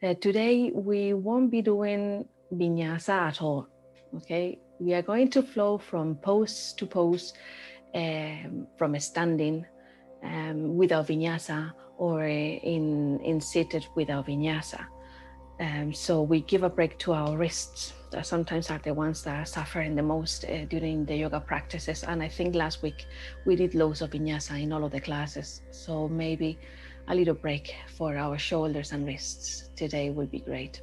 Today, we won't be doing vinyasa at all. Okay, we are going to flow from pose to pose, from standing without vinyasa, or in seated without vinyasa. So we give a break to our wrists that sometimes are the ones that are suffering the most during the yoga practices. And I think last week we did loads of vinyasa in all of the classes. So maybe a little break for our shoulders and wrists today will be great.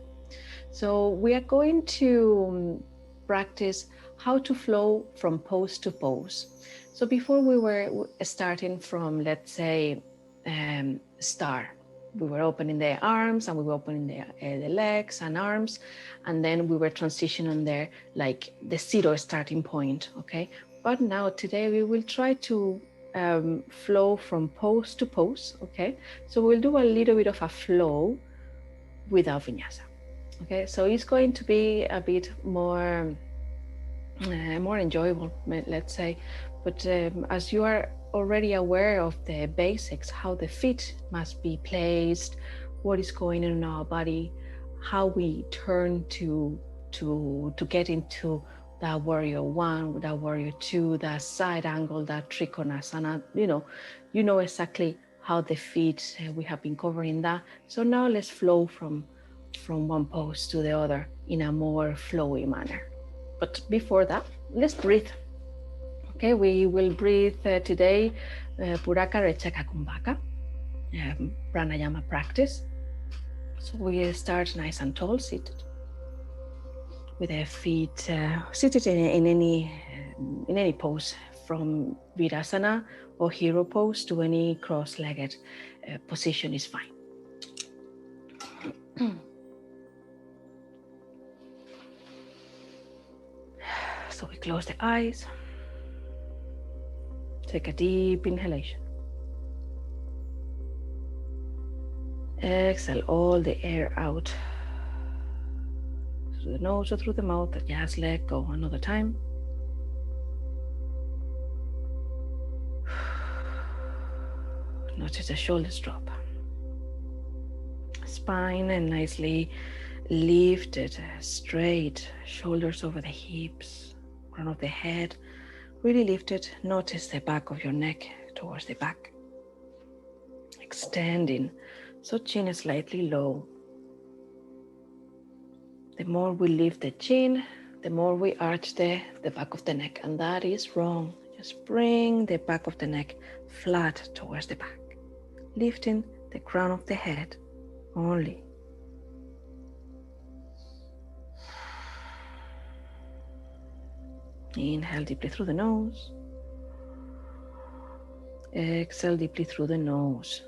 So we are going to practice how to flow from pose to pose. So before we were starting from, let's say, star. We were opening the arms and we were opening the legs and arms, and then we were transitioning there like the zero starting point. Okay, but now today we will try to flow from pose to pose. Okay, so we'll do a little bit of a flow without vinyasa. Okay, so it's going to be a bit more enjoyable, let's say. But as you are already aware of the basics, how the feet must be placed, what is going on in our body, how we turn to get into that warrior one, that warrior two, that side angle, that trikonasana, you know exactly how the feet, we have been covering that. So now let's flow from one pose to the other in a more flowy manner. But before that, let's breathe. Okay, we will breathe today Puraka Rechaka Kumbhaka, pranayama practice. So we start nice and tall, seated, with our feet seated in any pose, from Virasana or hero pose to any cross-legged position is fine. So we close the eyes. Take a deep inhalation. Exhale all the air out through the nose or through the mouth. Just let go another time. Notice the shoulders drop. Spine and nicely lifted, straight, shoulders over the hips, crown of the head really lifted. Notice the back of your neck towards the back, extending, so chin is slightly low. The more we lift the chin, the more we arch the back of the neck, and that is wrong. Just bring the back of the neck flat towards the back, lifting the crown of the head only. Inhale deeply through the nose. Exhale deeply through the nose.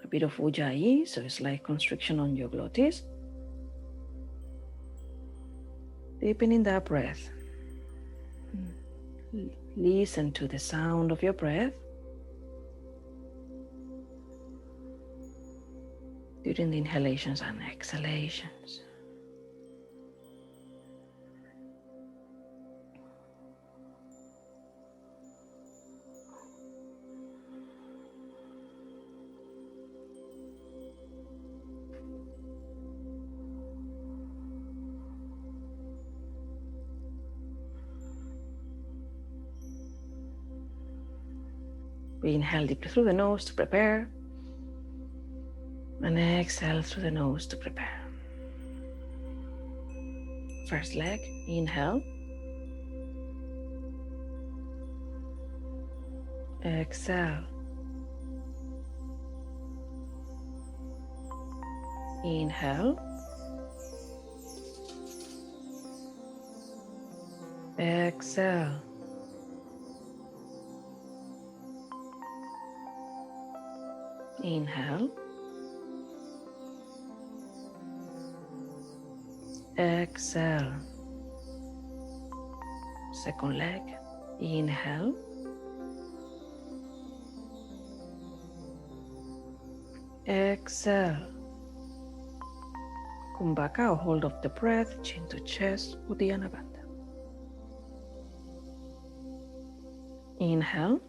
A bit of ujjayi, so it's like constriction on your glottis. Deepening that breath. Listen to the sound of your breath during the inhalations and exhalations. We inhale deeply through the nose to prepare, and exhale through the nose to prepare. First leg, inhale. Exhale. Inhale. Exhale. Inhale. Exhale. Second leg. Inhale. Exhale. Kumbhaka, or hold of the breath, chin to chest, Uddiyana Bandha. Inhale.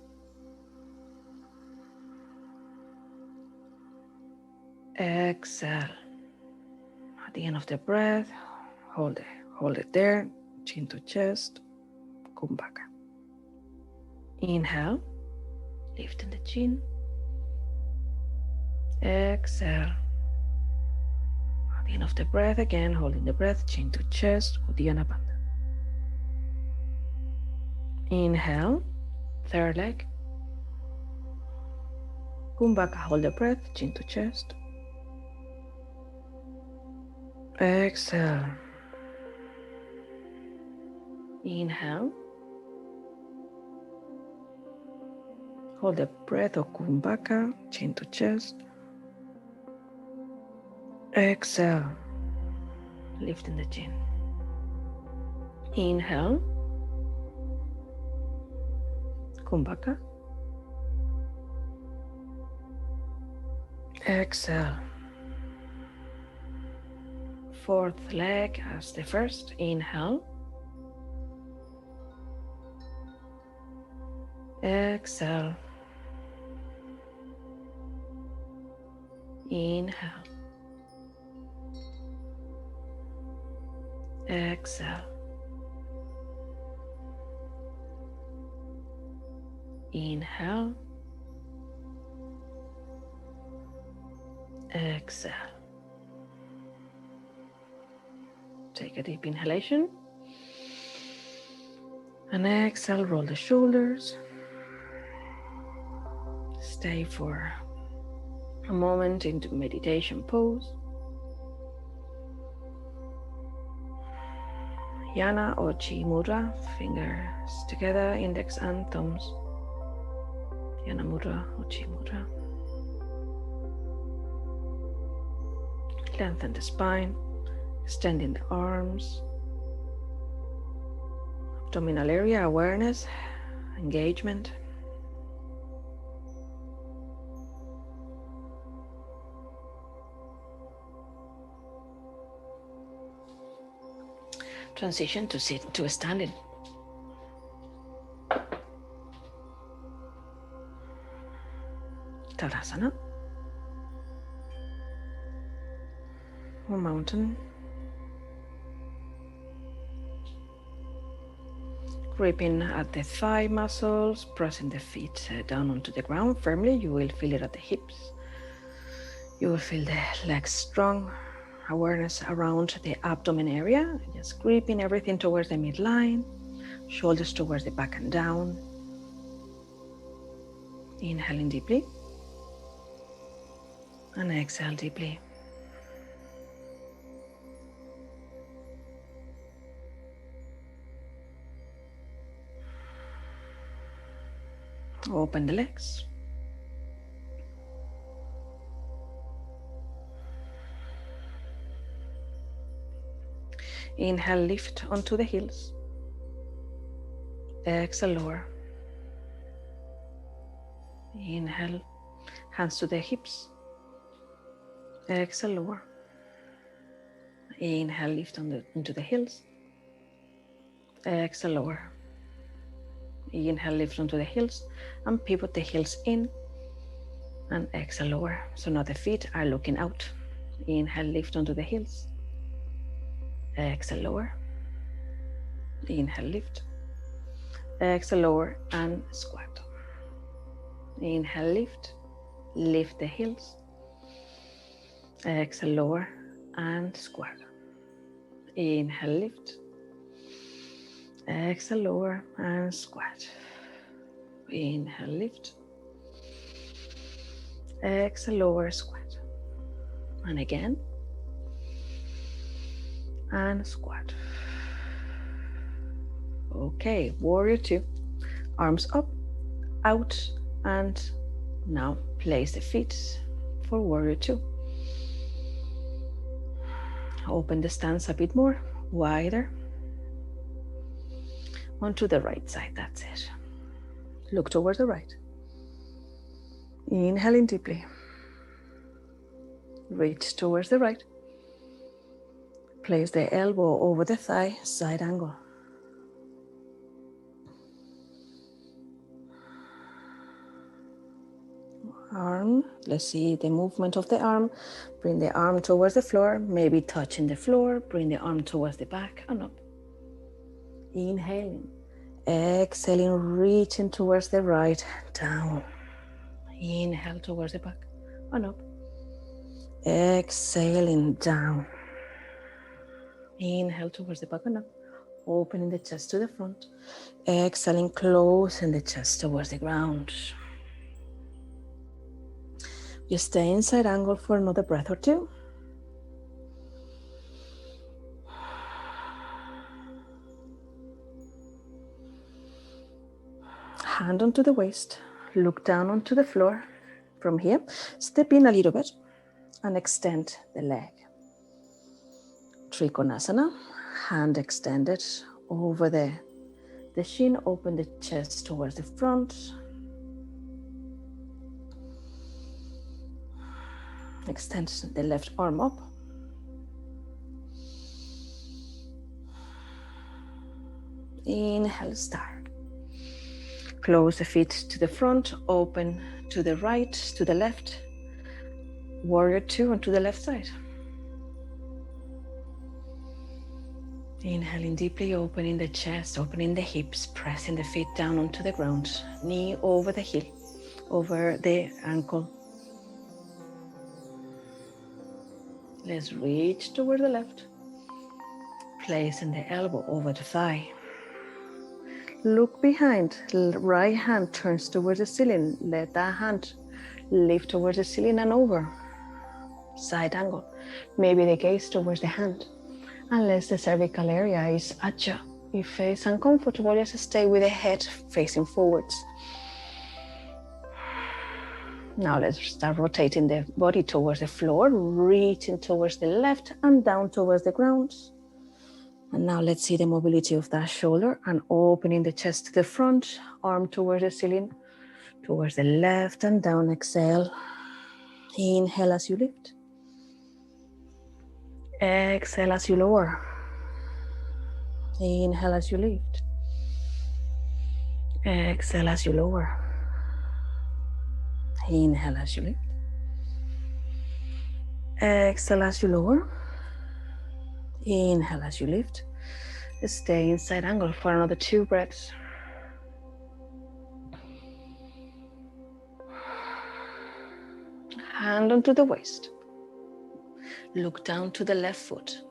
Exhale. At the end of the breath, hold it there, chin to chest, kumbhaka. Inhale, lifting the chin. Exhale. At the end of the breath again, holding the breath, chin to chest, Uddiyana Bandha. Inhale, third leg. Kumbhaka, hold the breath, chin to chest. Exhale. Inhale. Hold the breath of Kumbhaka, chin to chest. Exhale. Lifting the chin. Inhale. Kumbhaka. Exhale. Fourth leg as the first. Inhale. Exhale. Inhale. Exhale. Inhale. Exhale. Take a deep inhalation. And exhale, roll the shoulders. Stay for a moment into meditation pose. Yana or Chi Mudra, fingers together, index and thumbs. Yana Mudra or Chi Mudra. Lengthen the spine, extending the arms. Abdominal area awareness, engagement. Transition to sit to standing. Tadasana. Or mountain. Gripping at the thigh muscles, pressing the feet down onto the ground firmly. You will feel it at the hips. You will feel the legs strong. Awareness around the abdomen area. Just gripping everything towards the midline. Shoulders towards the back and down. Inhaling deeply. And exhale deeply. Open the legs. Inhale, lift onto the heels. Exhale, lower. Inhale, hands to the hips. Exhale, lower. Inhale, lift into the heels. Exhale, lower. Inhale, lift onto the heels and pivot the heels in and exhale, lower. So now the feet are looking out. Inhale, lift onto the heels. Exhale, lower. Inhale, lift. Exhale, lower and squat. Inhale, lift. Lift the heels. Exhale, lower and squat. Inhale, lift. Exhale, lower and squat. Inhale, lift. Exhale, lower, squat. And again. And squat. Okay, warrior two. Arms up, out, and now place the feet for warrior two. Open the stance a bit more, wider. Onto the right side, that's it. Look towards the right. Inhaling deeply. Reach towards the right. Place the elbow over the thigh, side angle. arm. Let's see the movement of the arm. Bring the arm towards the floor, maybe touching the floor. Bring the arm towards the back and up. Inhaling. Exhaling, reaching towards the right, down. Inhale towards the back and up. Exhaling, down. Inhale towards the back and up. Opening the chest to the front. Exhaling, closing the chest towards the ground. You stay in side angle for another breath or two. Hand onto the waist. Look down onto the floor. From here, step in a little bit and extend the leg. Trikonasana, hand extended over the shin, open the chest towards the front. Extend the left arm up. Inhale, start. Close the feet to the front, open to the right, to the left. Warrior two onto the left side. Inhaling deeply, opening the chest, opening the hips, pressing the feet down onto the ground. Knee over the heel, over the ankle. Let's reach toward the left. Placing the elbow over the thigh. Look behind, right hand turns towards the ceiling. Let that hand lift towards the ceiling and over. Side angle, maybe the gaze towards the hand. Unless the cervical area is acha. If it's uncomfortable, just stay with the head facing forwards. Now let's start rotating the body towards the floor, reaching towards the left and down towards the ground. And now let's see the mobility of that shoulder and opening the chest to the front, arm towards the ceiling, towards the left and down. Exhale. Inhale as you lift. Exhale as you lower. Inhale as you lift. Exhale as you lower. Inhale as you lift. Exhale as you lower. Inhale as you lift. Stay in side angle for another 2 breaths. Hand onto the waist. Look down to the left foot.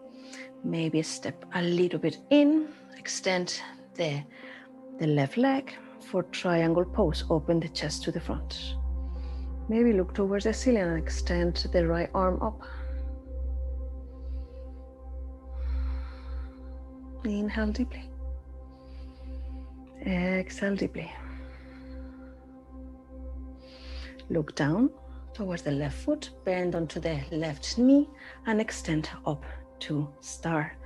Maybe step a little bit in. Extend the left leg for triangle pose. Open the chest to the front. Maybe look towards the ceiling and extend the right arm up. Inhale deeply. Exhale deeply. Look down towards the left foot, bend onto the left knee and extend up to star.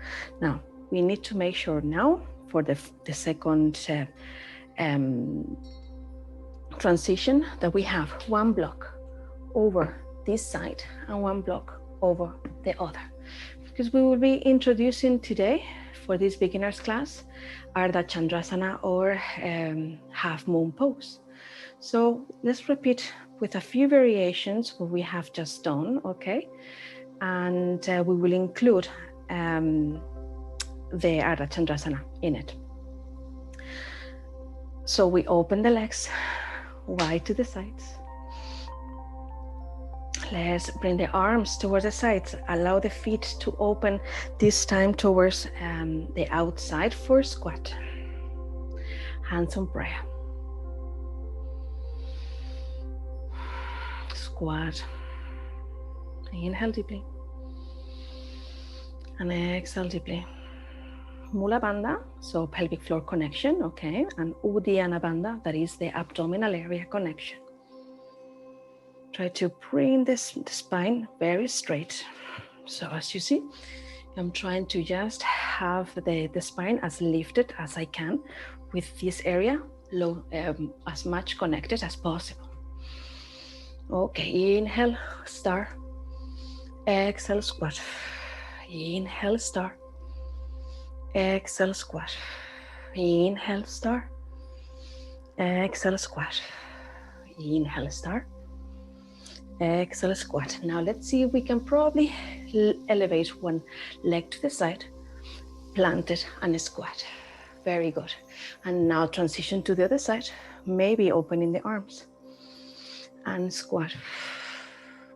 Now, we need to make sure now for the second transition that we have 1 block over this side and 1 block over the other. Because we will be introducing today for this beginner's class Ardha Chandrasana or half moon pose. So let's repeat with a few variations what we have just done, okay? And we will include the Ardha Chandrasana in it. So we open the legs wide to the sides. Let's bring the arms towards the sides. Allow the feet to open this time towards the outside for squat. Hands on prayer. Squat. Inhale deeply. And exhale deeply. Mula Bandha, so pelvic floor connection, okay? And Uddiyana Bandha, that is the abdominal area connection. Try to bring the spine very straight. So as you see, I'm trying to just have the spine as lifted as I can with this area low, as much connected as possible. Okay, inhale, star. Exhale, squat. Inhale, star. Exhale, squat. Inhale, star. Exhale, squat. Inhale, star. Excellent squat. Now let's see if we can probably elevate one leg to the side, plant it and squat. Very good. And now transition to the other side, maybe opening the arms and squat.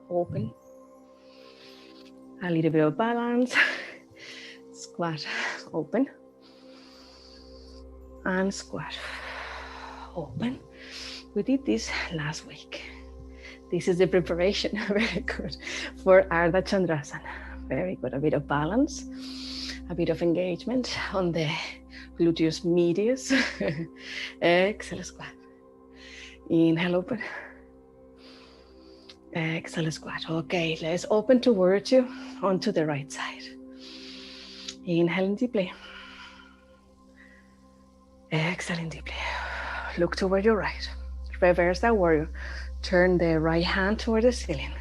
Open. A little bit of balance. Squat, open. And squat, open. We did this last week. This is the preparation, very good, for Ardha Chandrasana. Very good, a bit of balance, a bit of engagement on the gluteus medius. Excellent squat. Inhale, open. Excellent squat. Okay, let's open to warrior two onto the right side. Inhale deeply. Exhaling deeply. Look toward your right. Reverse that warrior. Turn the right hand toward the ceiling.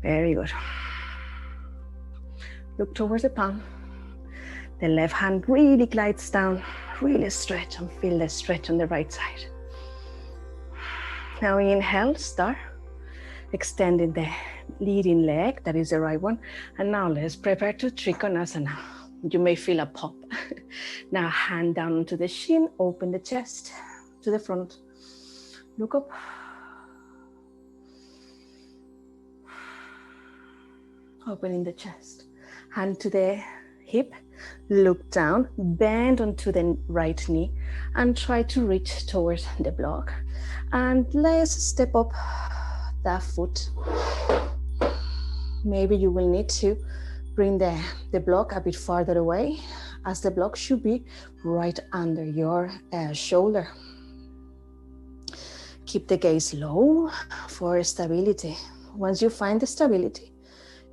Very good. Look towards the palm. The left hand really glides down. Really stretch and feel the stretch on the right side. Now inhale, start. Extending the leading leg, that is the right one. And now let's prepare to Trikonasana. You may feel a pop. Now hand down onto the shin, open the chest to the front. Look up. Opening the chest. Hand to the hip, look down, bend onto the right knee and try to reach towards the block. And let's step up that foot. Maybe you will need to bring the block a bit farther away, as the block should be right under your shoulder. Keep the gaze low for stability. Once you find the stability,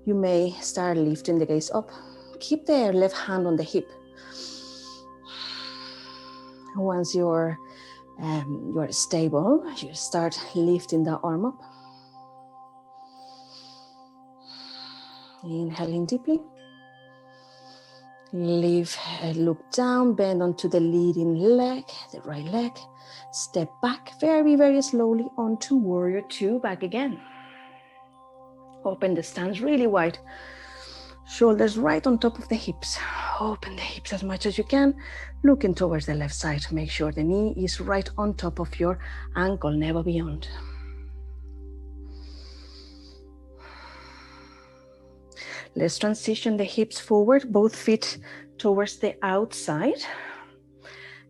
you may start lifting the gaze up. Keep the left hand on the hip. Once you're stable, you start lifting the arm up. Inhaling deeply. Look down, bend onto the leading leg, the right leg. Step back very, very slowly onto warrior two, back again. Open the stance really wide. Shoulders right on top of the hips. Open the hips as much as you can. Looking towards the left side. Make sure the knee is right on top of your ankle, never beyond. Let's transition the hips forward, both feet towards the outside.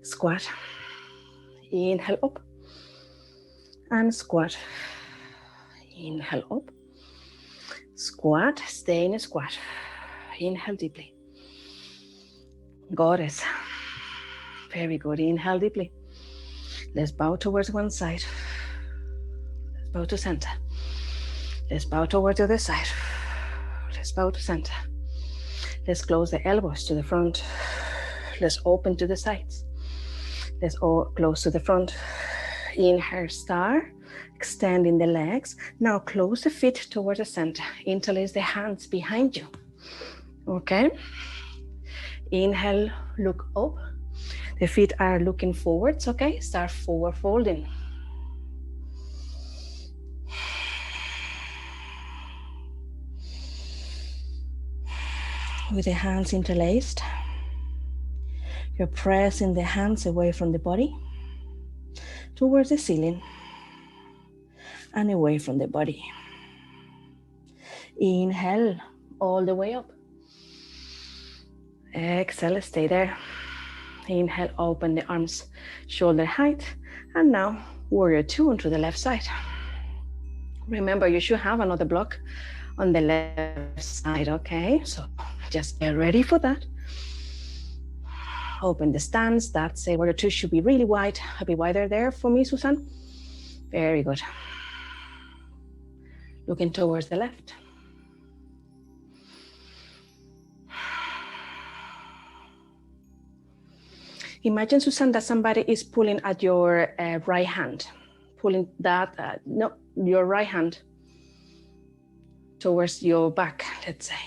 Squat. Inhale up. And squat. Inhale up. Squat, stay in a squat. Inhale deeply. Goddess. Very good. Inhale deeply. Let's bow towards one side. Let's bow to center. Let's bow towards the other side. Let's bow to center. Let's close the elbows to the front. Let's open to the sides. Let's all close to the front. Inhale, star. Extending the legs. Now close the feet towards the center. Interlace the hands behind you. Okay. Inhale, look up. The feet are looking forwards. Okay. Start forward folding. With the hands interlaced, you're pressing the hands away from the body towards the ceiling and away from the body. Inhale all the way up. Exhale, stay there. Inhale, open the arms shoulder height. And now warrior two onto the left side. Remember, you should have another block on the left side, okay? So just get ready for that. Open the stance. That's it. Warrior two should be really wide. A bit wider there for me, Susan. Very good. Looking towards the left. Imagine, Susan, that somebody is pulling at your right hand. Pulling that, your right hand towards your back, let's say.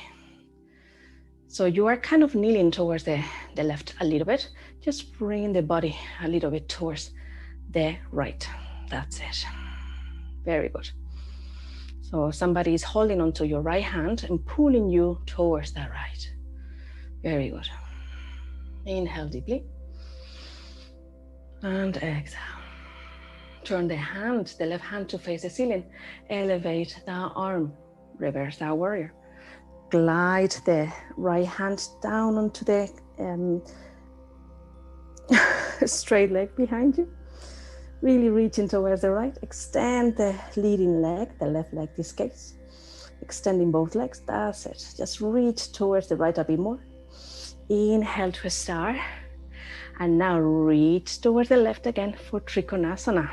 So you are kind of kneeling towards the left a little bit. Just bring the body a little bit towards the right. That's it. Very good. So somebody is holding onto your right hand and pulling you towards that right. Very good. Inhale deeply. And exhale. Turn the left hand to face the ceiling. Elevate that arm. Reverse that warrior. Glide the right hand down onto the straight leg behind you. Really reaching towards the right. Extend the leading leg, the left leg this case. Extending both legs, that's it. Just reach towards the right a bit more. Inhale to a star. And now reach towards the left again for Trikonasana.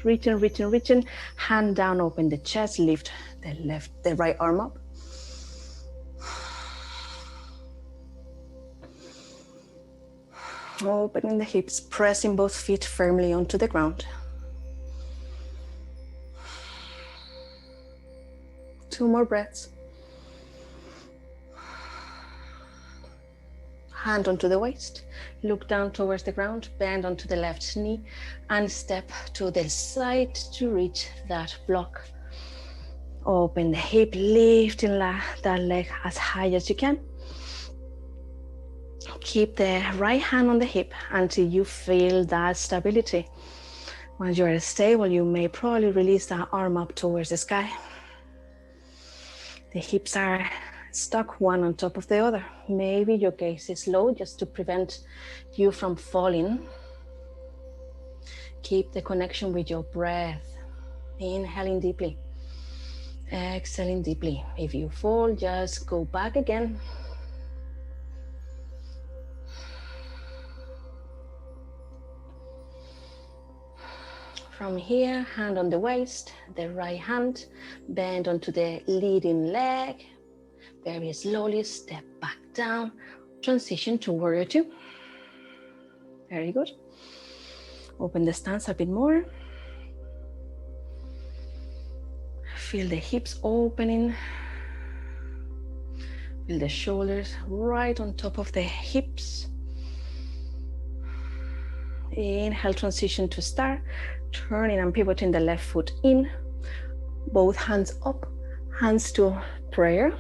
Reaching, reaching, reaching. Hand down, open the chest, lift the right arm up. Opening the hips, pressing both feet firmly onto the ground. 2 more breaths. Hand onto the waist, look down towards the ground, bend onto the left knee and step to the side to reach that block. Open the hip, lifting that leg as high as you can. Keep the right hand on the hip until you feel that stability. Once you're stable, you may probably release that arm up towards the sky. The hips are stuck one on top of the other. Maybe your gaze is low just to prevent you from falling. Keep the connection with your breath. Inhaling deeply, exhaling deeply. If you fall, just go back again. From here, hand on the waist, the right hand, bend onto the leading leg. Very slowly step back down, transition to warrior 2. Very good. Open the stance a bit more. Feel the hips opening. Feel the shoulders right on top of the hips. Inhale, transition to star. Turning and pivoting the left foot in. Both hands up, hands to prayer.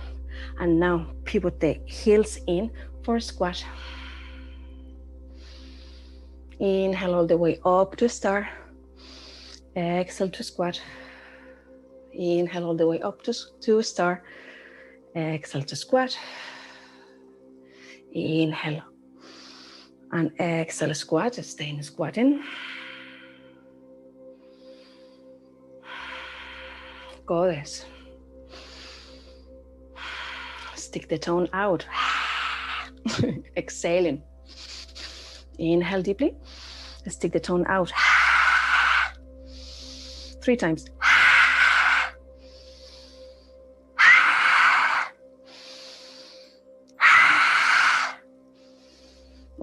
And now pivot the heels in for squat. Inhale all the way up to star. Exhale to squat. Inhale all the way up to star. Exhale to squat. Inhale. And exhale, squat, staying squatting. Goddess. Stick the tongue out. Exhaling. Inhale deeply. Stick the tongue out. 3 times.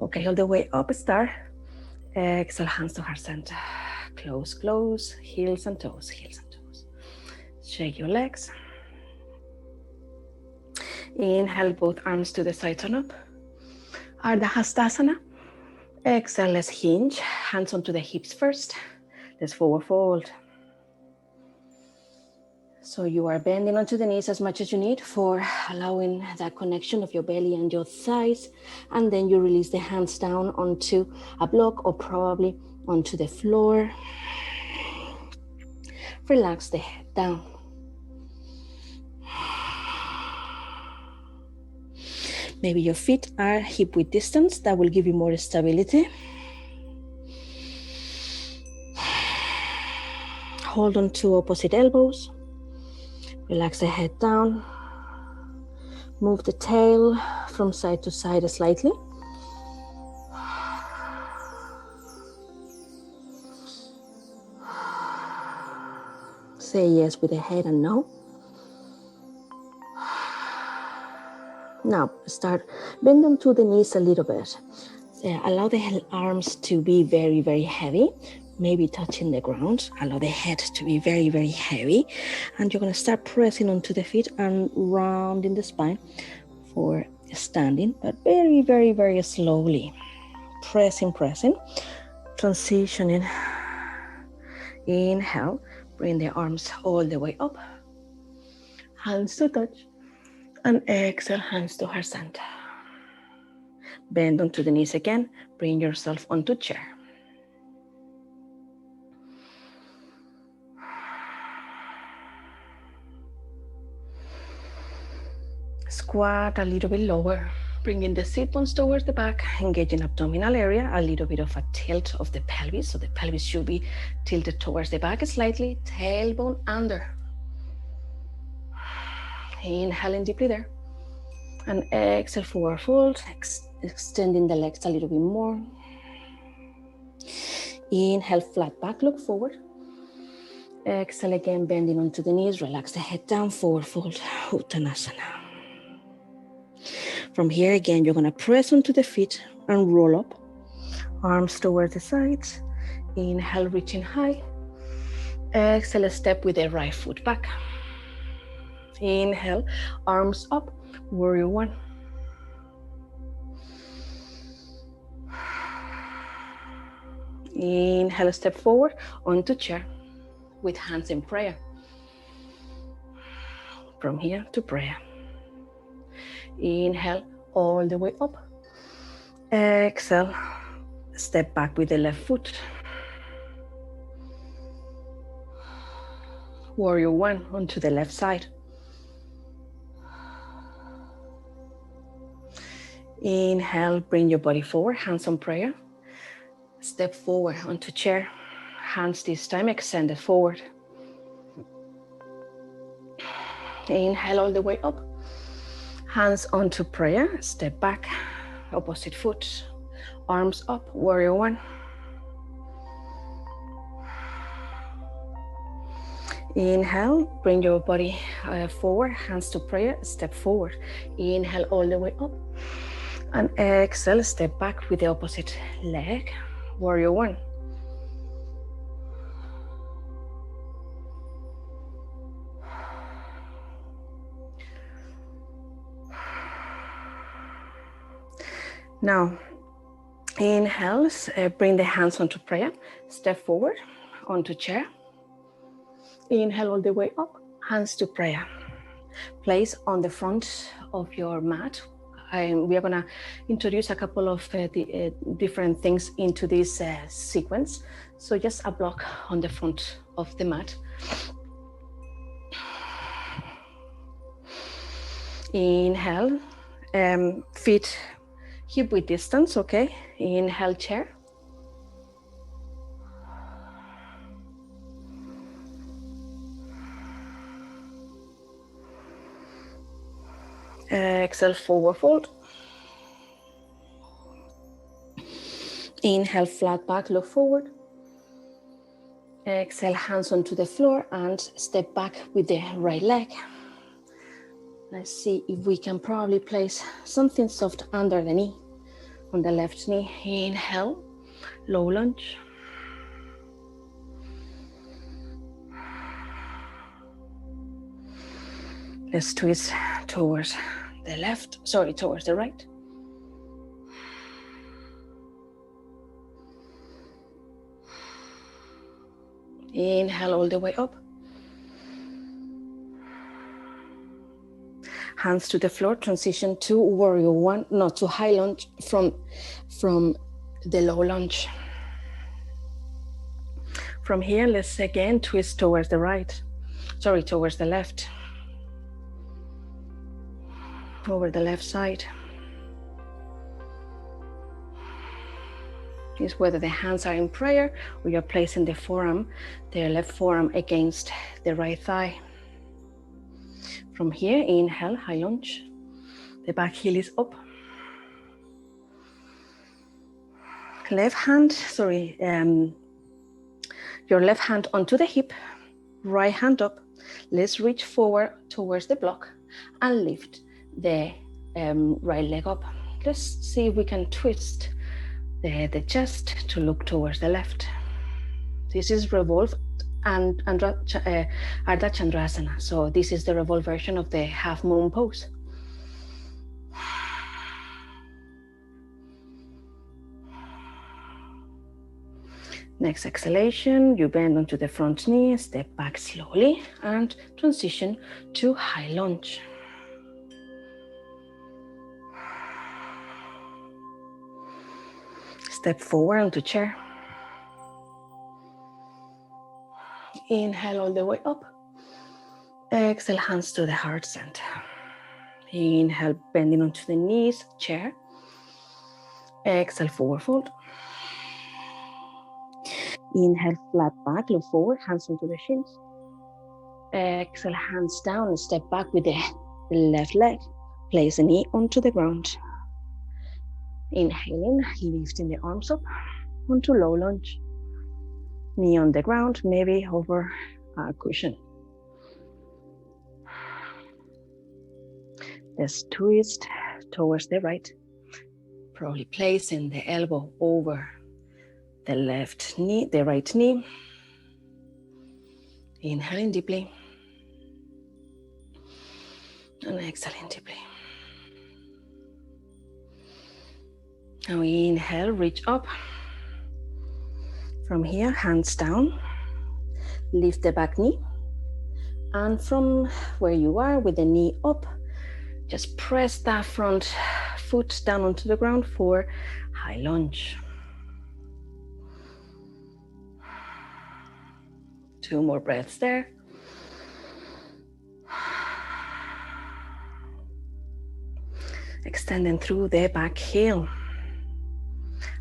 Okay, all the way up, star. Exhale, hands to heart center. Close, close, heels and toes, heels and toes. Shake your legs. Inhale, both arms to the sides and up. Ardha Hastasana. Exhale, let's hinge. Hands onto the hips first. Let's forward fold. So you are bending onto the knees as much as you need for allowing that connection of your belly and your thighs. And then you release the hands down onto a block or probably onto the floor. Relax the head down. Maybe your feet are hip width distance. That will give you more stability. Hold on to opposite elbows. Relax the head down. Move the tail from side to side slightly. Say yes with the head and no. Now start bend them to the knees a little bit. Allow the arms to be very, very heavy. Maybe touching the ground. Allow the head to be very, very heavy. And you're going to start pressing onto the feet and rounding the spine for standing, but very, very, very slowly. Pressing, pressing. Transitioning. Inhale. Bring the arms all the way up. hands to touch, and exhale, hands to heart center. Bend onto the knees again, bring yourself onto chair. Squat a little bit lower, bringing the sit bones towards the back, engaging abdominal area, a little bit of a tilt of the pelvis, so the pelvis should be tilted towards the back slightly, tailbone under. Inhaling deeply there, and exhale, forward fold, extending the legs a little bit more. Inhale, flat back, look forward. Exhale again, bending onto the knees, relax the head down, forward fold, Uttanasana. From here again, you're gonna press onto the feet and roll up. Arms towards the sides. Inhale, reaching high. Exhale, step with the right foot back. Inhale, arms up, warrior one. Inhale, step forward onto chair with hands in prayer. From here to prayer. Inhale, all the way up. Exhale, step back with the left foot. Warrior one onto the left side. Inhale, bring your body forward, hands on prayer. Step forward onto chair, hands this time extended forward. Inhale all the way up, hands onto prayer, step back, opposite foot, arms up, warrior one. Inhale, bring your body forward, hands to prayer, step forward. Inhale all the way up, and exhale, step back with the opposite leg, warrior one. Now, inhale, bring the hands onto prayer, step forward onto chair. Inhale all the way up, hands to prayer. Place on the front of your mat. We are gonna introduce a couple of different things into this sequence. So just a block on the front of the mat. Inhale, feet hip width distance, okay? Inhale, chair. Exhale, forward fold. Inhale, flat back, look forward. Exhale, hands onto the floor and step back with the right leg. Let's see if we can probably place something soft under the knee, on the left knee. Inhale, low lunge. Let's twist towards the left, towards the right. Inhale all the way up. Hands to the floor, transition to warrior one, not to high lunge from the low lunge. From here, let's again twist towards the right, towards the left. Over the left side. Is whether the hands are in prayer or you're placing the left forearm against the right thigh. From here, inhale, high lunge. The back heel is up. Left hand, your left hand onto the hip, right hand up. Let's reach forward towards the block and lift the right leg up. Let's see if we can twist the chest to look towards the left. This is revolved and Ardha Chandrasana. So this is the revolved version of the half moon pose. Next exhalation, you bend onto the front knee, step back slowly, and transition to high lunge. Step forward onto chair. Inhale all the way up. Exhale, hands to the heart center. Inhale, bending onto the knees, chair. Exhale, forward fold. Inhale, flat back, look forward, hands onto the shins. Exhale, hands down and step back with the left leg. Place the knee onto the ground. Inhaling, lifting the arms up onto low lunge. Knee on the ground, maybe over a cushion. Let's twist towards the right. Probably placing the elbow over the left knee, the right knee. Inhaling deeply. And exhaling deeply. Now inhale, reach up. From here, hands down. Lift the back knee. And from where you are with the knee up, just press that front foot down onto the ground for high lunge. 2 more breaths there. Extending through the back heel.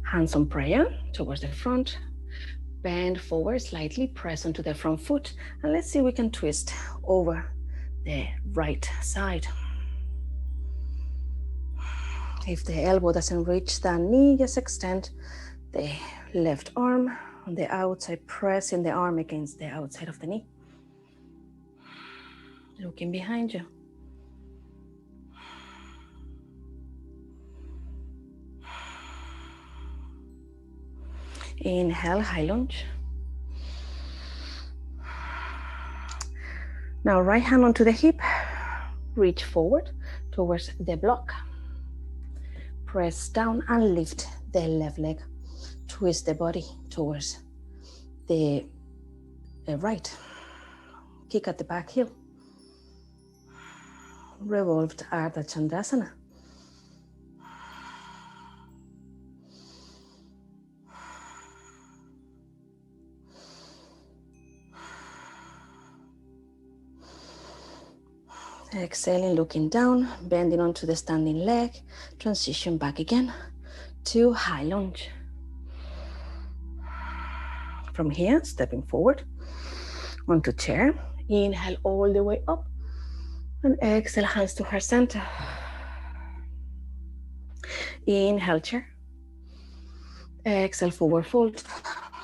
Hands on prayer towards the front. Bend forward slightly, press onto the front foot, and let's see if we can twist over the right side. If the elbow doesn't reach the knee, just extend the left arm on the outside, pressing the arm against the outside of the knee. Looking behind you. Inhale, high lunge. Now right hand onto the hip, reach forward towards the block. Press down and lift the left leg. Twist the body towards the right. Kick at the back heel. Revolved Ardha Chandrasana. Exhaling, looking down, bending onto the standing leg, transition back again to high lunge. From here, stepping forward onto chair. Inhale all the way up and exhale, hands to heart center. Inhale, chair. Exhale, forward fold,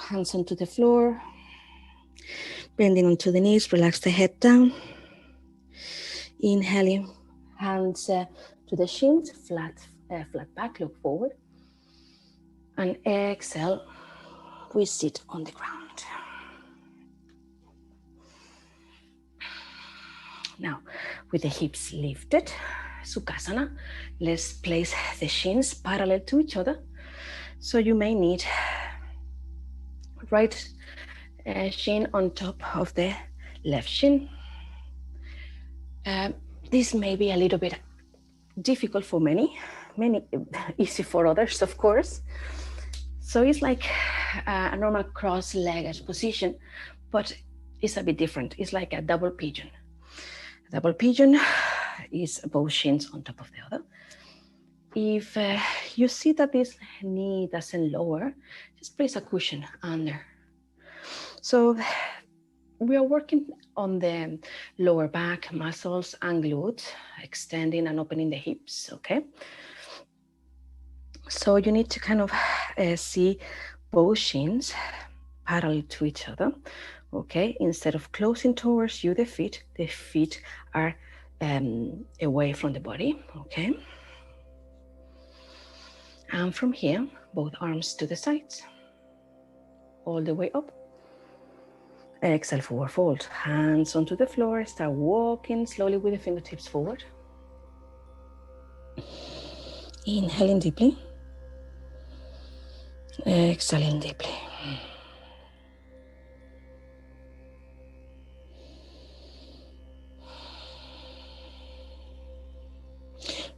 hands onto the floor. Bending onto the knees, relax the head down. Inhaling, hands to the shins, flat back, look forward. And exhale, we sit on the ground. Now, with the hips lifted, Sukhasana, let's place the shins parallel to each other. So you may need right shin on top of the left shin. This may be a little bit difficult for many, easy for others, of course. So it's like a normal cross-legged position, but it's a bit different. It's like a double pigeon. A double pigeon is both shins on top of the other. If you see that this knee doesn't lower, just place a cushion under. So we are working on the lower back muscles and glutes, extending and opening the hips, okay? So you need to kind of see both shins parallel to each other, okay? Instead of closing towards you, the feet are away from the body, okay? And from here, both arms to the sides, all the way up. Exhale, forward fold, hands onto the floor, start walking slowly with the fingertips forward. Inhaling deeply, exhaling deeply.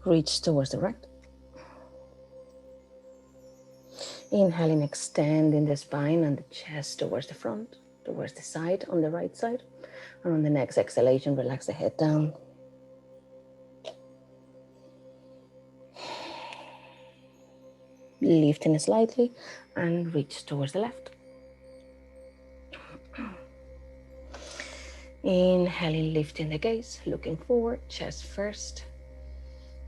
Reach towards the right. Inhaling, extending the spine and the chest towards the front, towards the side on the right side. And on the next exhalation, relax the head down. Lifting slightly and reach towards the left. Inhaling, lifting the gaze, looking forward, chest first.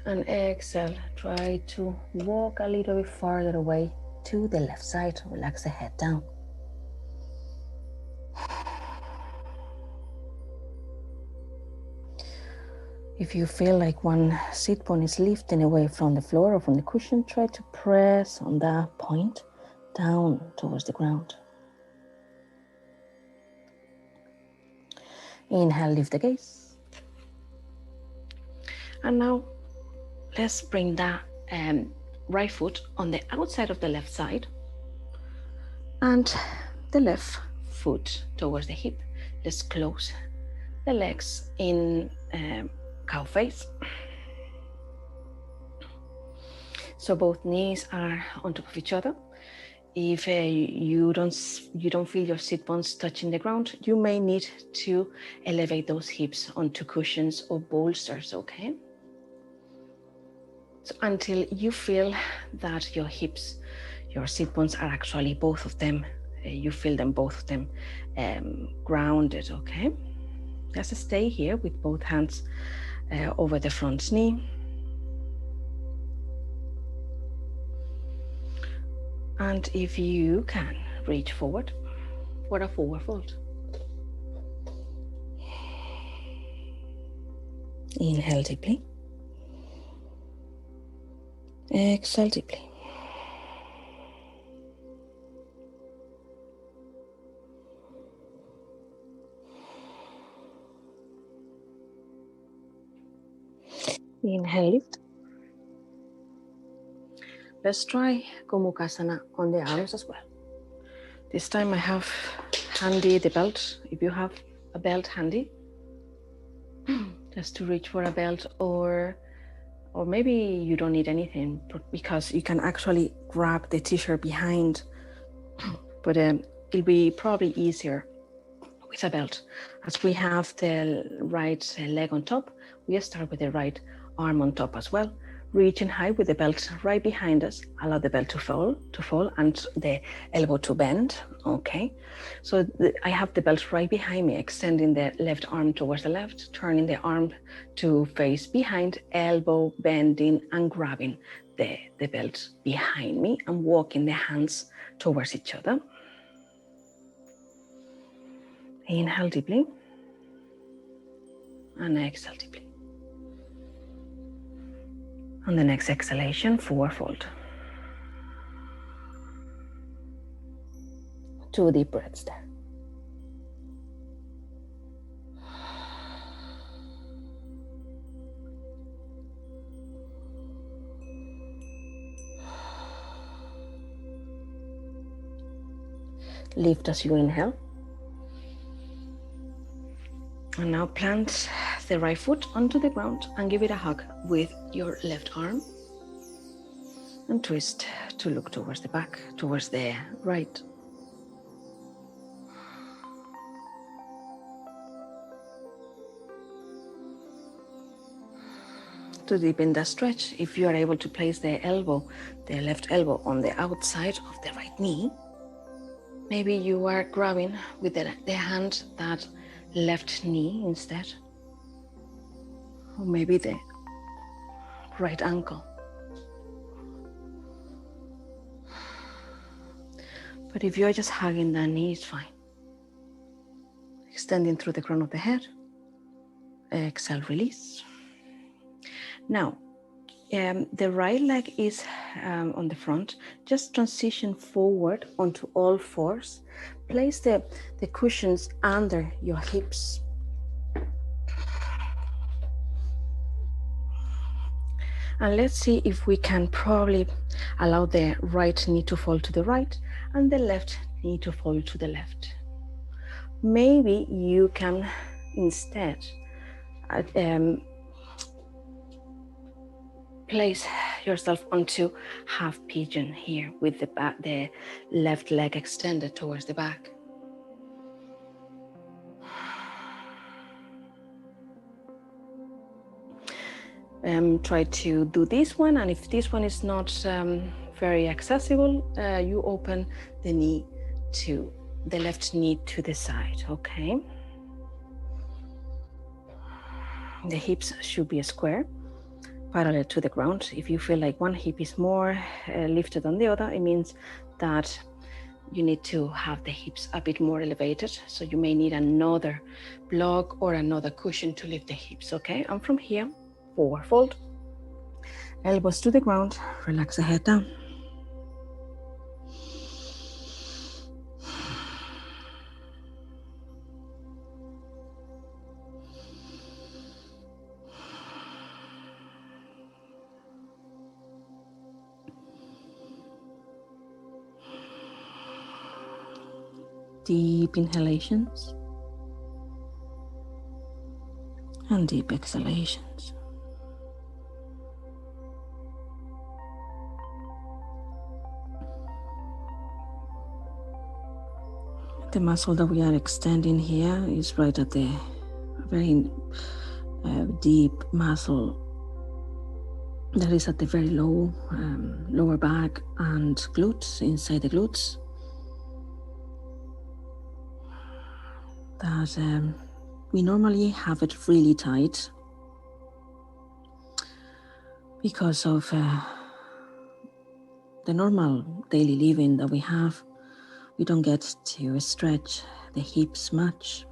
And exhale, try to walk a little bit farther away to the left side. Relax the head down. If you feel like one sit bone is lifting away from the floor or from the cushion, try to press on that point down towards the ground. Inhale, lift the gaze. And now let's bring that right foot on the outside of the left side and the left foot towards the hip. Let's close the legs in cow face. So both knees are on top of each other. If you don't feel your sit bones touching the ground, you may need to elevate those hips onto cushions or bolsters, okay? So until you feel that your hips, your sit bones are actually both of them, you feel them, both of them grounded, okay? Just stay here with both hands over the front knee. And if you can, reach forward for a forward fold. Inhale deeply. Exhale deeply. Inhale, lift. Let's try Gomukhasana on the arms as well. This time I have handy the belt. If you have a belt handy, just to reach for a belt, or maybe you don't need anything because you can actually grab the t-shirt behind, but it'll be probably easier with a belt. As we have the right leg on top, we start with the right arm on top as well. Reaching high with the belt right behind us. Allow the belt to fall and the elbow to bend, okay? So I have the belt right behind me, extending the left arm towards the left, turning the arm to face behind, elbow bending and grabbing the belt behind me and walking the hands towards each other. Inhale deeply and exhale deeply. On the next exhalation, forward fold. 2 deep breaths there. Lift as you inhale. And now plant the right foot onto the ground and give it a hug with your left arm. And twist to look towards the back, towards the right. To deepen the stretch, if you are able to place the left elbow on the outside of the right knee, maybe you are grabbing with the hand that left knee instead, or maybe the right ankle. But if you're just hugging the knee, it's fine. Extending through the crown of the head. Exhale, release. Now, the right leg is on the front. Just transition forward onto all fours. Place the cushions under your hips. And let's see if we can probably allow the right knee to fall to the right and the left knee to fall to the left. Maybe you can instead place yourself onto half pigeon here with the left leg extended towards the back. Try to do this one, and if this one is not very accessible, you open the knee to the left knee to the side, okay? The hips should be square, parallel to the ground. If you feel like one hip is more lifted than the other, it means that you need to have the hips a bit more elevated. So you may need another block or another cushion to lift the hips, okay? And from here, forward fold, elbows to the ground, relax the head down. Deep inhalations and deep exhalations. The muscle that we are extending here is right at the very deep muscle that is at the very low lower back and glutes, inside the glutes. That we normally have it really tight because of the normal daily living that we have. We don't get to stretch the hips much,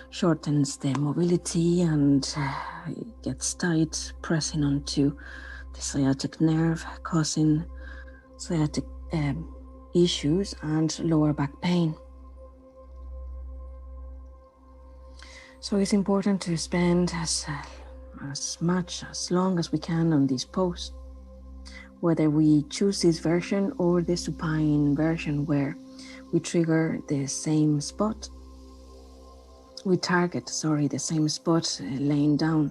shortens the mobility, and it gets tight, pressing onto the sciatic nerve, causing sciatic issues and lower back pain. So it's important to spend as long as we can on this pose, whether we choose this version or the supine version where we trigger the same spot. We target, the same spot laying down.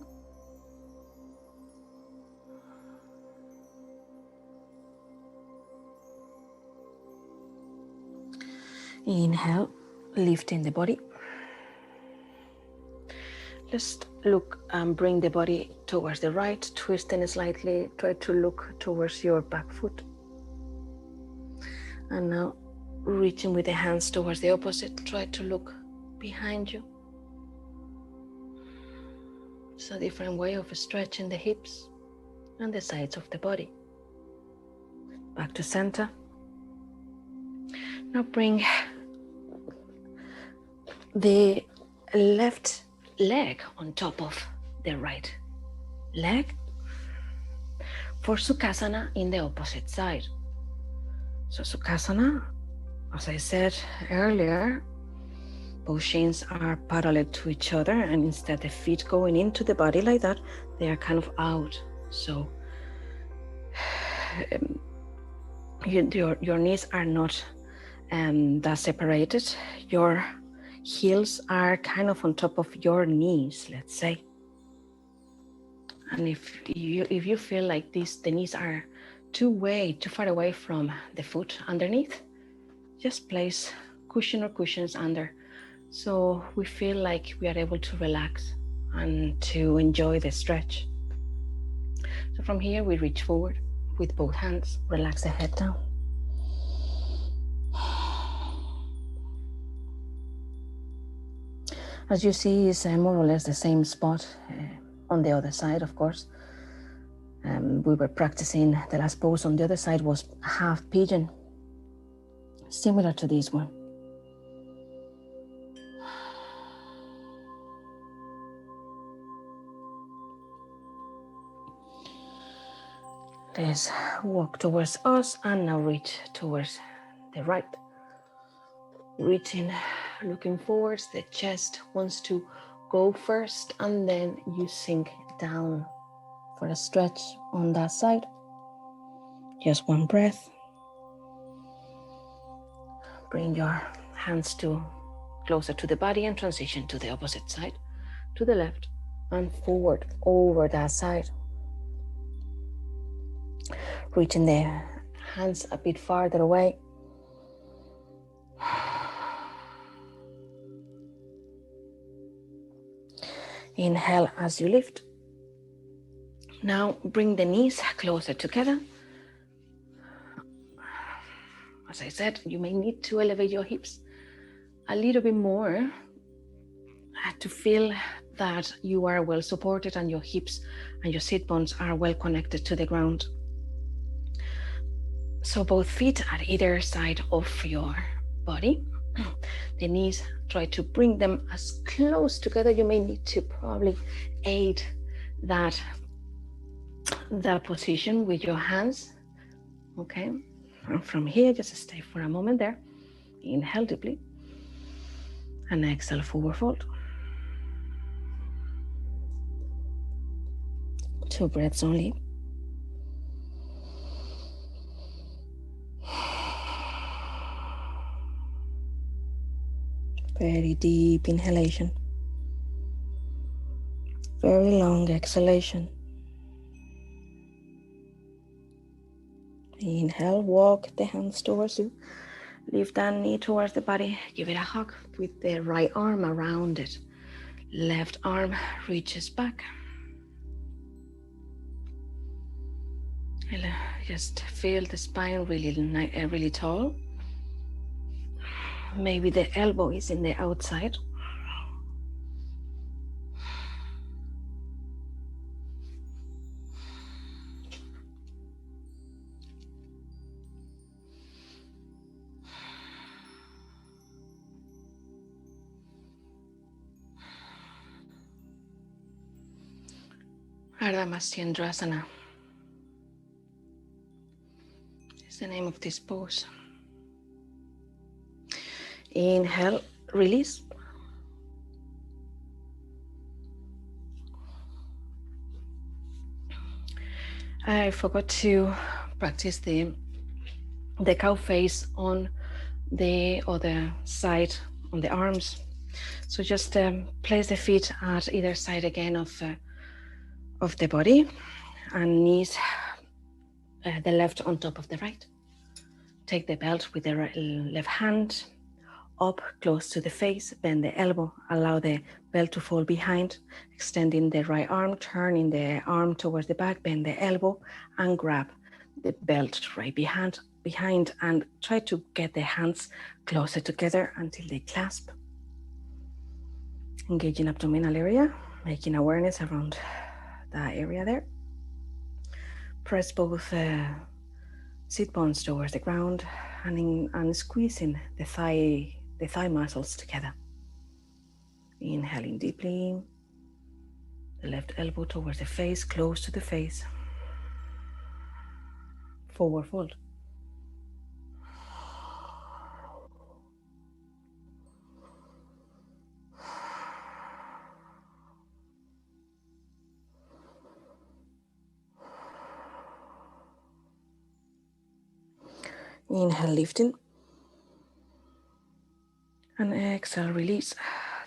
Inhale, lifting the body. Just look and bring the body towards the right, twisting slightly. Try to look towards your back foot. And now reaching with the hands towards the opposite. Try to look behind you. It's a different way of stretching the hips and the sides of the body. Back to center. Now bring the left leg on top of the right leg for Sukhasana in the opposite side. So Sukhasana, as I said earlier, both shins are parallel to each other, and instead the feet going into the body like that, they are kind of out. So your knees are not that separated. Your heels are kind of on top of your knees, let's say. And if you feel like the knees are too far away from the foot underneath, just place cushion or cushions under, so we feel like we are able to relax and to enjoy the stretch. So from here we reach forward with both hands, relax the head down. As you see, it's more or less the same spot on the other side, of course. We were practicing, the last pose on the other side was half pigeon, similar to this one. Let's walk towards us and now reach towards the right. Reaching, looking forwards, the chest wants to go first, and then you sink down for a stretch on that side. Just one breath. Bring your hands closer to the body and transition to the opposite side, to the left and forward over that side. reaching the hands a bit farther away. Inhale as you lift. Now bring the knees closer together. As I said, you may need to elevate your hips a little bit more to feel that you are well supported and your hips and your sit bones are well connected to the ground. So both feet at either side of your body. The knees, try to bring them as close together. You may need to probably aid that position with your hands. Okay, and from here, just stay for a moment there. Inhale deeply and exhale, forward fold. 2 breaths only. Very deep inhalation. Very long exhalation. Inhale, walk the hands towards you. Lift that knee towards the body. Give it a hug with the right arm around it. Left arm reaches back. Just feel the spine really tall. Maybe the elbow is in the outside. Ardha Matsyendrasana is the name of this pose. Inhale, release. I forgot to practice the cow face on the other side, on the arms. So just place the feet at either side again of the body, and knees, the left on top of the right. Take the belt with the left hand up close to the face, bend the elbow, allow the belt to fall behind, extending the right arm, turning the arm towards the back, bend the elbow and grab the belt right behind and try to get the hands closer together until they clasp. Engaging abdominal area, making awareness around that area there. Press both sit bones towards the ground and squeezing the thigh muscles together. Inhaling deeply, the left elbow towards the face, close to the face. Forward fold. Inhale, lifting. And exhale, release.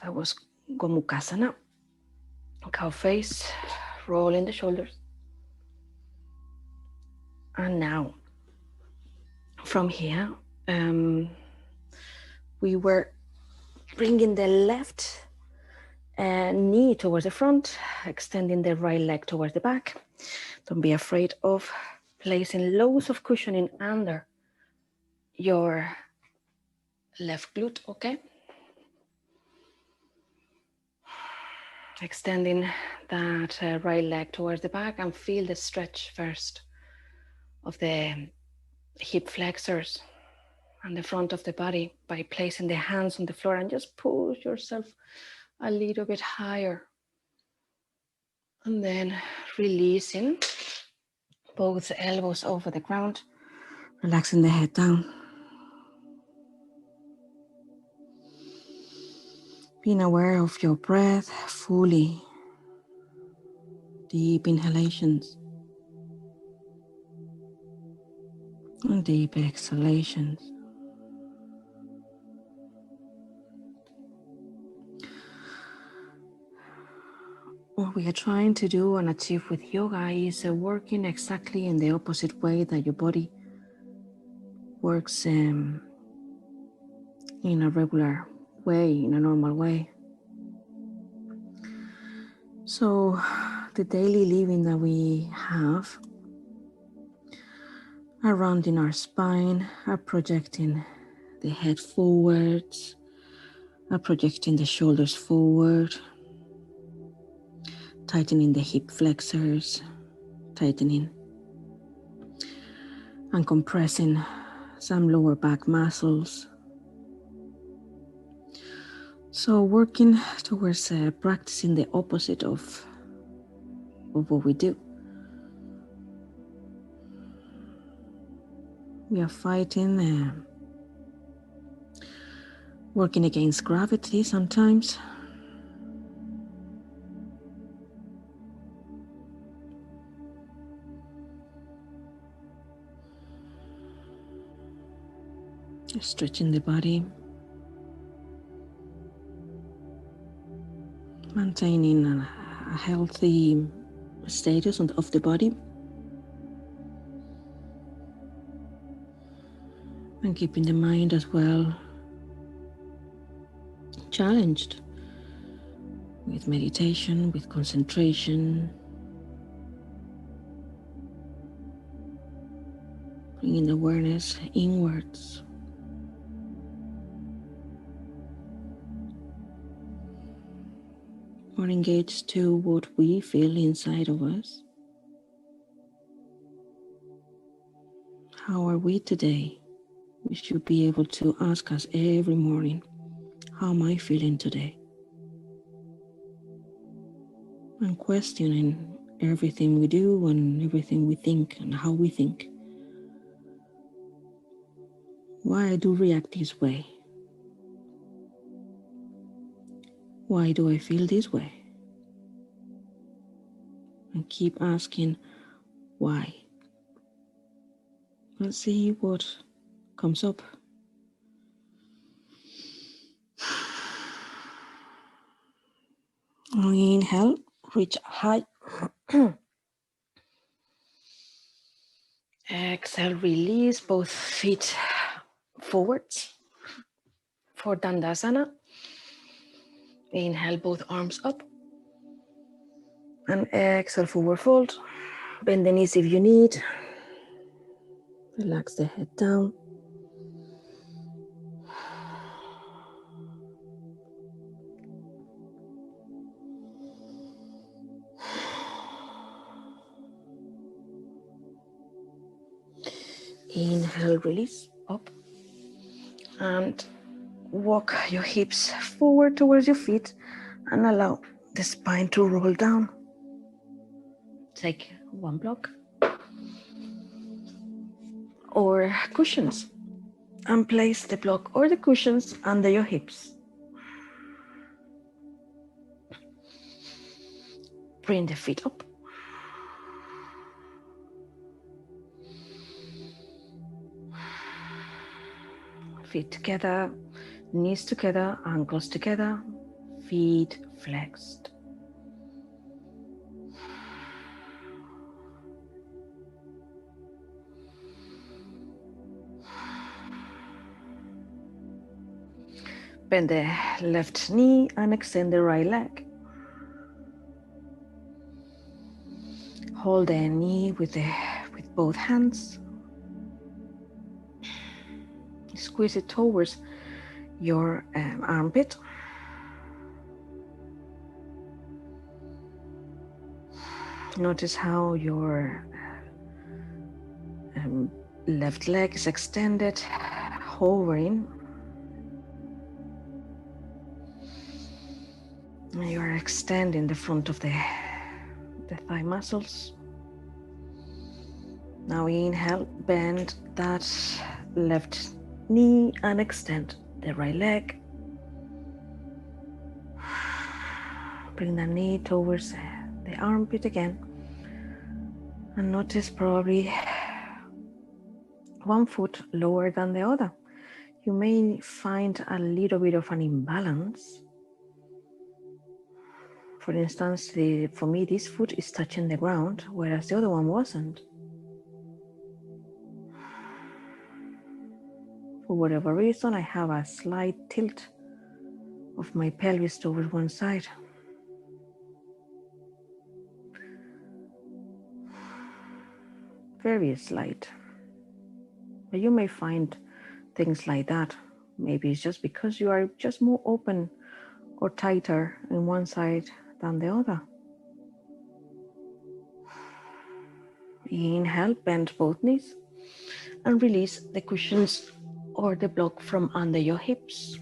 That was Gomukhasana. Cow face, rolling the shoulders. And now, from here, we were bringing the left knee towards the front, extending the right leg towards the back. Don't be afraid of placing loads of cushioning under your left glute, okay? Extending that right leg towards the back and feel the stretch first of the hip flexors and the front of the body by placing the hands on the floor and just push yourself a little bit higher. And then releasing both elbows over the ground, relaxing the head down. Being aware of your breath fully. Deep inhalations and deep exhalations. what we are trying to do and achieve with yoga is working exactly in the opposite way that your body works in a regular way, in a normal way. So the daily living that we have are rounding our spine, are projecting the head forwards, are projecting the shoulders forward, tightening the hip flexors, tightening and compressing some lower back muscles. So working towards practicing the opposite of what we do. We are fighting, working against gravity sometimes. Stretching the body, maintaining a healthy status of the body, and keeping the mind as well challenged with meditation, with concentration, bringing awareness inwards. More engaged to what we feel inside of us. How are we today? We should be able to ask us every morning, how am I feeling today? And questioning everything we do and everything we think and how we think. Why I do react this way? Why do I feel this way? And keep asking why. Let's see what comes up. Inhale, reach high. Exhale, release both feet forwards for Dandasana. Inhale, both arms up. And exhale, forward fold. Bend the knees if you need. Relax the head down. Inhale, release, up. And walk your hips forward towards your feet and allow the spine to roll down. Take one block or cushions and place the block or the cushions under your hips. Bring the feet up. Feet together, knees together, ankles together, feet flexed. Bend the left knee and extend the right leg. Hold the knee with both hands. Squeeze it towards your armpit. Notice how your left leg is extended, hovering. You are extending the front of the thigh muscles. Now inhale, bend that left knee and extend the right leg. Bring the knee towards the armpit again. And notice probably one foot lower than the other. You may find a little bit of an imbalance. For instance, for me, this foot is touching the ground, whereas the other one wasn't. For whatever reason, I have a slight tilt of my pelvis towards one side. Very slight. But you may find things like that. Maybe it's just because you are just more open or tighter in one side than the other. Inhale, bend both knees and release the cushions or the block from under your hips.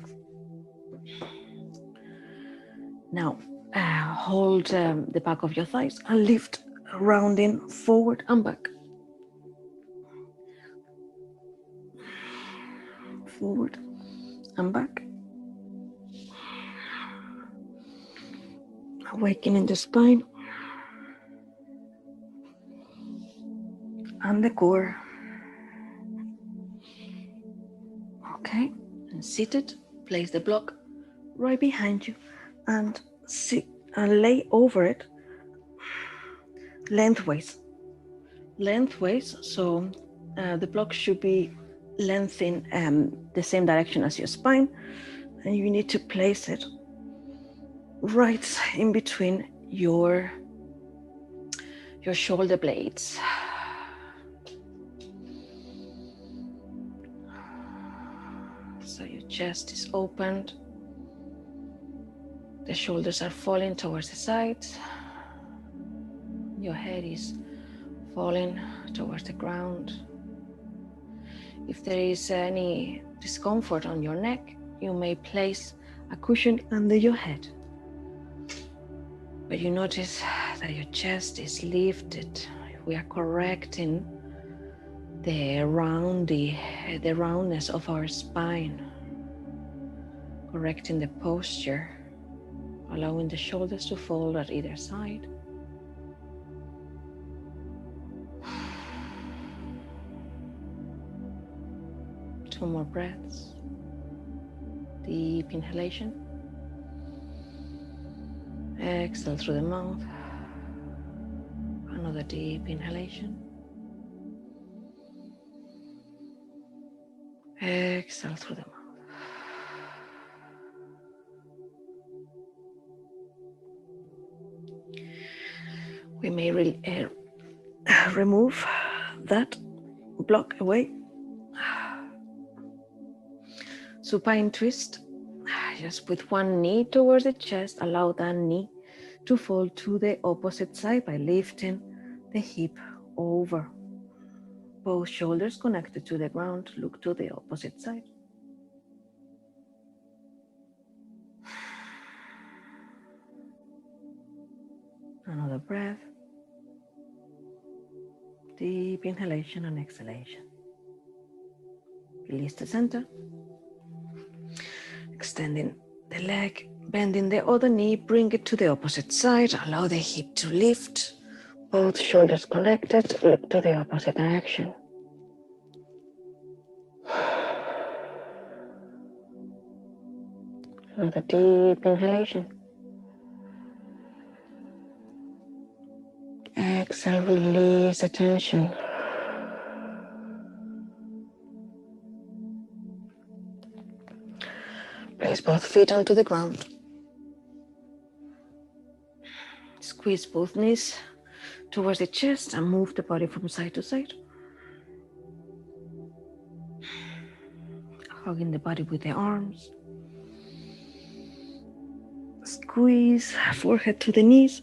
Now, hold the back of your thighs and lift, rounding forward and back. Forward and back. Awakening the spine and the core. Okay, and seated, place the block right behind you and sit and lay over it lengthways. So the block should be lengthening the same direction as your spine, and you need to place it right in between your shoulder blades. So your chest is opened, the shoulders are falling towards the sides, your head is falling towards the ground. If there is any discomfort on your neck, you may place a cushion under your head. But you notice that your chest is lifted. We are correcting the roundness of our spine, correcting the posture, allowing the shoulders to fold at either side. Two more breaths. Deep inhalation. Exhale through the mouth. Another deep inhalation. Exhale through the mouth. We may remove that block away. Supine twist. Just with one knee towards the chest, allow that knee to fall to the opposite side by lifting the hip over. Both shoulders connected to the ground, look to the opposite side. Another breath. Deep inhalation and exhalation. Release the center. Extending the leg, bending the other knee, bring it to the opposite side. Allow the hip to lift. Both shoulders connected, look to the opposite direction. Another deep inhalation. Exhale, release the tension. Place both feet onto the ground. Squeeze both knees towards the chest and move the body from side to side. Hugging the body with the arms. Squeeze forehead to the knees.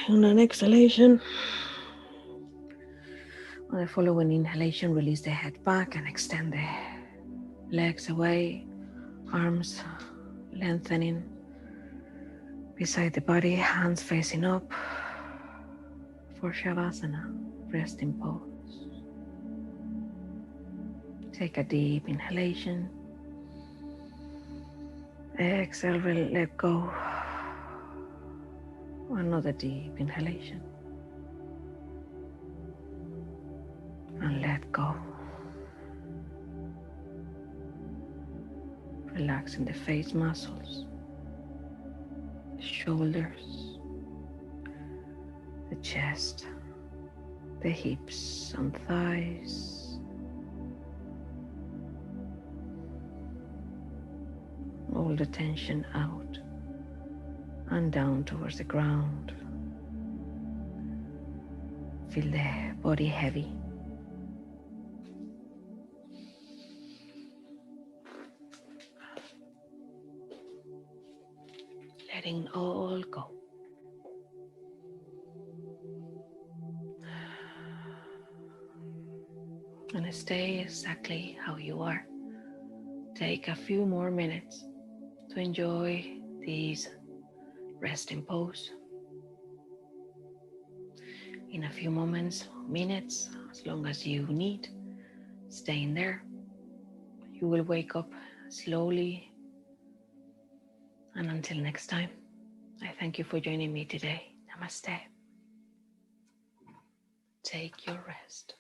On an exhalation. On the following inhalation, release the head back and extend the legs away. Arms lengthening beside the body, hands facing up for Shavasana, resting pose. Take a deep inhalation. Exhale, let go. Another deep inhalation. And let go. Relaxing the face muscles, the shoulders, chest, the hips and thighs, all the tension out and down towards the ground. Feel the body heavy. Letting all go. And stay exactly how you are. Take a few more minutes to enjoy this resting pose. In a few moments, minutes, as long as you need, staying there. You will wake up slowly. And until next time, I thank you for joining me today. Namaste. Take your rest.